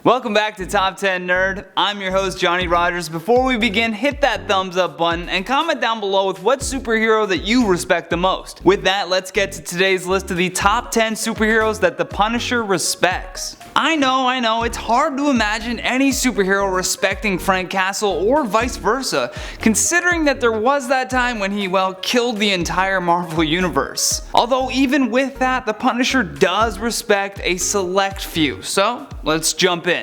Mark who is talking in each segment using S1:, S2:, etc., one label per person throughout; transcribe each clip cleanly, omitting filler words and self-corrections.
S1: Welcome back to Top 10 Nerd. I'm your host Johnny Rogers. Before we begin, hit that thumbs up button and comment down below with what superhero that you respect the most. With that, let's get to today's list of the top 10 superheroes that the Punisher respects. I know, it's hard to imagine any superhero respecting Frank Castle or vice versa, considering that there was that time when he, well, killed the entire Marvel Universe. Although even with that, the Punisher does respect a select few, so let's jump in.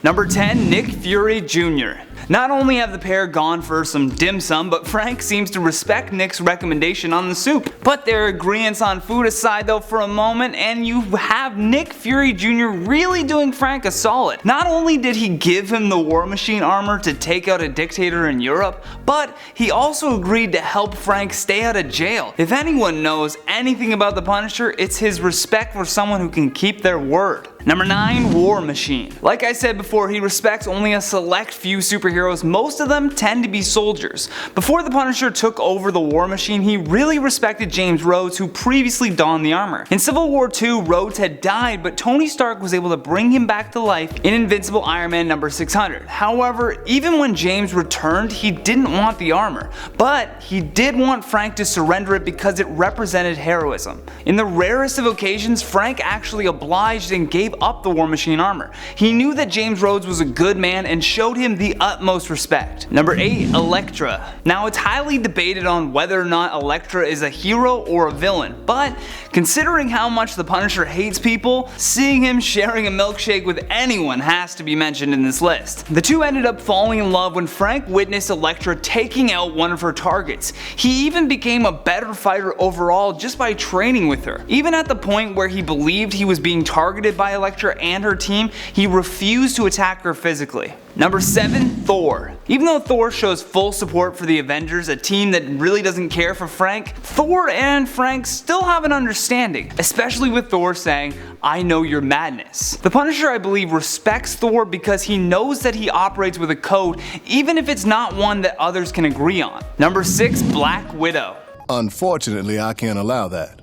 S1: Number 10, Nick Fury Jr. Not only have the pair gone for some dim sum, but Frank seems to respect Nick's recommendation on the soup. Put their agreements on food aside though for a moment, and you have Nick Fury Jr. really doing Frank a solid. Not only did he give him the War Machine armor to take out a dictator in Europe, but he also agreed to help Frank stay out of jail. If anyone knows anything about the Punisher, it's his respect for someone who can keep their word. Number 9, War Machine. Like I said before, he respects only a select few superheroes. Most of them tend to be soldiers. Before the Punisher took over the War Machine, he really respected James Rhodes, who previously donned the armor. In Civil War II, Rhodes had died, but Tony Stark was able to bring him back to life in Invincible Iron Man number 600. However, even when James returned, he didn't want the armor, but he did want Frank to surrender it because it represented heroism. In the rarest of occasions, Frank actually obliged and gave up the War Machine armor. He knew that James Rhodes was a good man and showed him the utmost respect. Number 8, ELEKTRA. Now it's highly debated on whether or not ELEKTRA is a hero or a villain, but considering how much the Punisher hates people, seeing him sharing a milkshake with anyone has to be mentioned in this list. The two ended up falling in love when Frank witnessed ELEKTRA taking out one of her targets. He even became a better fighter overall just by training with her. Even at the point where he believed he was being targeted by ELEKTRA and her team, he refused to attack her physically. Number 7, Thor. Even though Thor shows full support for the Avengers, a team that really doesn't care for Frank, Thor and Frank still have an understanding, especially with Thor saying, "I know your madness." The Punisher, I believe, respects Thor because he knows that he operates with a code, even if it's not one that others can agree on. Number 6, Black Widow.
S2: Unfortunately, I can't allow that.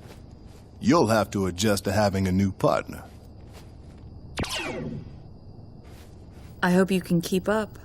S2: You'll have to adjust to having a new partner.
S3: I hope you can keep up.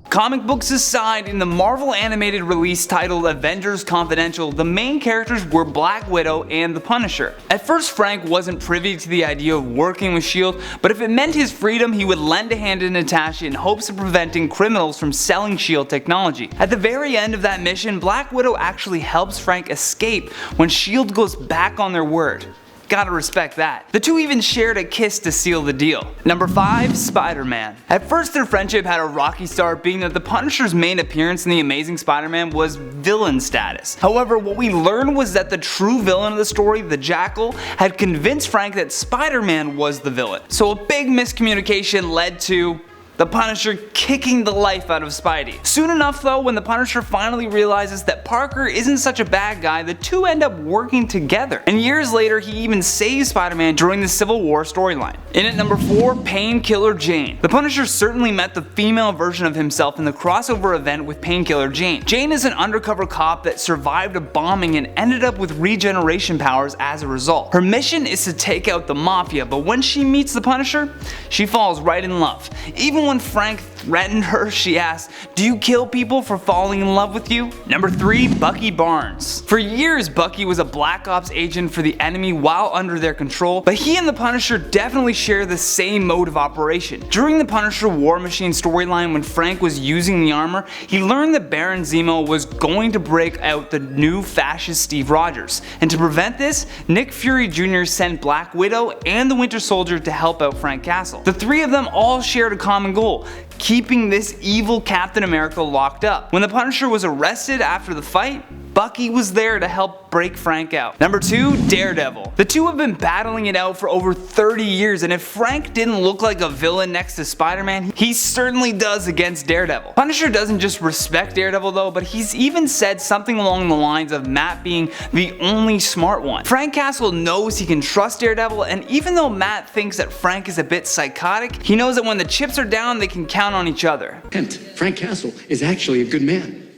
S1: Comic books aside, in the Marvel animated release titled Avengers Confidential, the main characters were Black Widow and the Punisher. At first, Frank wasn't privy to the idea of working with S.H.I.E.L.D., but if it meant his freedom, he would lend a hand to Natasha in hopes of preventing criminals from selling S.H.I.E.L.D. technology. At the very end of that mission, Black Widow actually helps Frank escape when S.H.I.E.L.D. goes back on their word. Gotta respect that. The two even shared a kiss to seal the deal. Number 5, Spider-Man. At first their friendship had a rocky start, being that the Punisher's main appearance in The Amazing Spider-Man was villain status. However, what we learned was that the true villain of the story, the Jackal, had convinced Frank that Spider-Man was the villain. So a big miscommunication led to the Punisher kicking the life out of Spidey. Soon enough though, when the Punisher finally realizes that Parker isn't such a bad guy, the two end up working together. And years later, he even saves Spider-Man during the Civil War storyline. In at number 4, Painkiller Jane. The Punisher certainly met the female version of himself in the crossover event with Painkiller Jane. Jane is an undercover cop that survived a bombing and ended up with regeneration powers as a result. Her mission is to take out the Mafia, but when she meets the Punisher, she falls right in love. Even when Frank threatened her, she asked, "Do you kill people for falling in love with you?" Number 3, Bucky Barnes. For years, Bucky was a Black Ops agent for the enemy while under their control, but he and the Punisher definitely share the same mode of operation. During the Punisher War Machine storyline, when Frank was using the armor, he learned that Baron Zemo was going to break out the new fascist Steve Rogers. And to prevent this, Nick Fury Jr. sent Black Widow and the Winter Soldier to help out Frank Castle. The three of them all shared a common goal: keeping this evil Captain America locked up. When the Punisher was arrested after the fight, Bucky was there to help break Frank out. Number 2, Daredevil. The two have been battling it out for over 30 years, and if Frank didn't look like a villain next to Spider-Man, he certainly does against Daredevil. Punisher doesn't just respect Daredevil though, but he's even said something along the lines of Matt being the only smart one. Frank Castle knows he can trust Daredevil, and even though Matt thinks that Frank is a bit psychotic, he knows that when the chips are down, they can count on each other.
S4: And Frank Castle is actually a good man.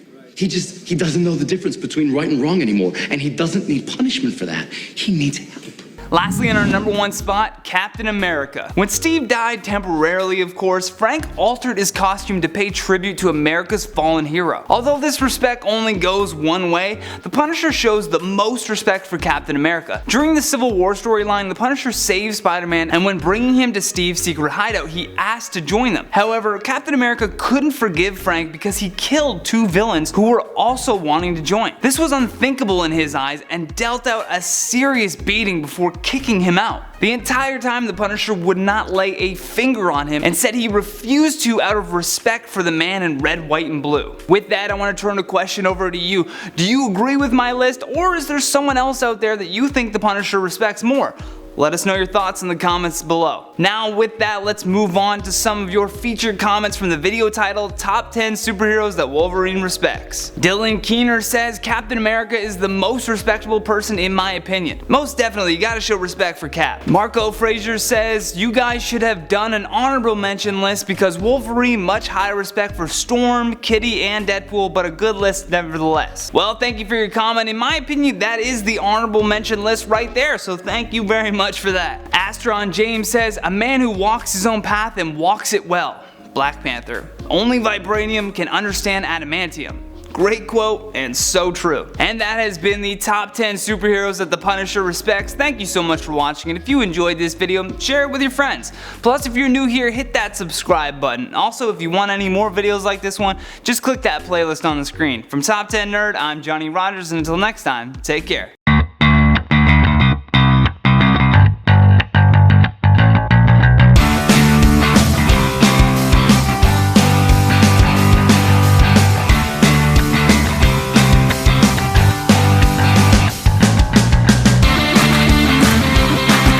S4: He doesn't know the difference between right and wrong anymore, and he doesn't need punishment for that. He needs help.
S1: Lastly, in our #1 spot, Captain America. When Steve died temporarily, of course, Frank altered his costume to pay tribute to America's fallen hero. Although this respect only goes one way, the Punisher shows the most respect for Captain America. During the Civil War storyline, the Punisher saved Spider-Man, and when bringing him to Steve's secret hideout, he asked to join them. However, Captain America couldn't forgive Frank because he killed 2 villains who were also wanting to join. This was unthinkable in his eyes and dealt out a serious beating before kicking him out. The entire time, the Punisher would not lay a finger on him and said he refused to out of respect for the man in red, white, and blue. With that, I want to turn the question over to you. Do you agree with my list, or is there someone else out there that you think the Punisher respects more? Let us know your thoughts in the comments below. Now with that, let's move on to some of your featured comments from the video titled Top 10 Superheroes That Wolverine Respects. Dylan Keener says Captain America is the most respectable person in my opinion. Most definitely, you gotta show respect for Cap. Marco Frazier says you guys should have done an honorable mention list because Wolverine much higher respect for Storm, Kitty, and Deadpool, but a good list nevertheless. Well, thank you for your comment. In my opinion, that is the honorable mention list right there, so thank you very much for that. Astron James says, a man who walks his own path and walks it well. Black Panther. Only vibranium can understand adamantium. Great quote and so true. And that has been the top 10 superheroes that the Punisher respects. Thank you so much for watching, and if you enjoyed this video, share it with your friends. Plus, if you're new here, hit that subscribe button. Also, if you want any more videos like this one, just click that playlist on the screen. From Top 10 Nerd, I'm Johnny Rogers, and until next time, take care.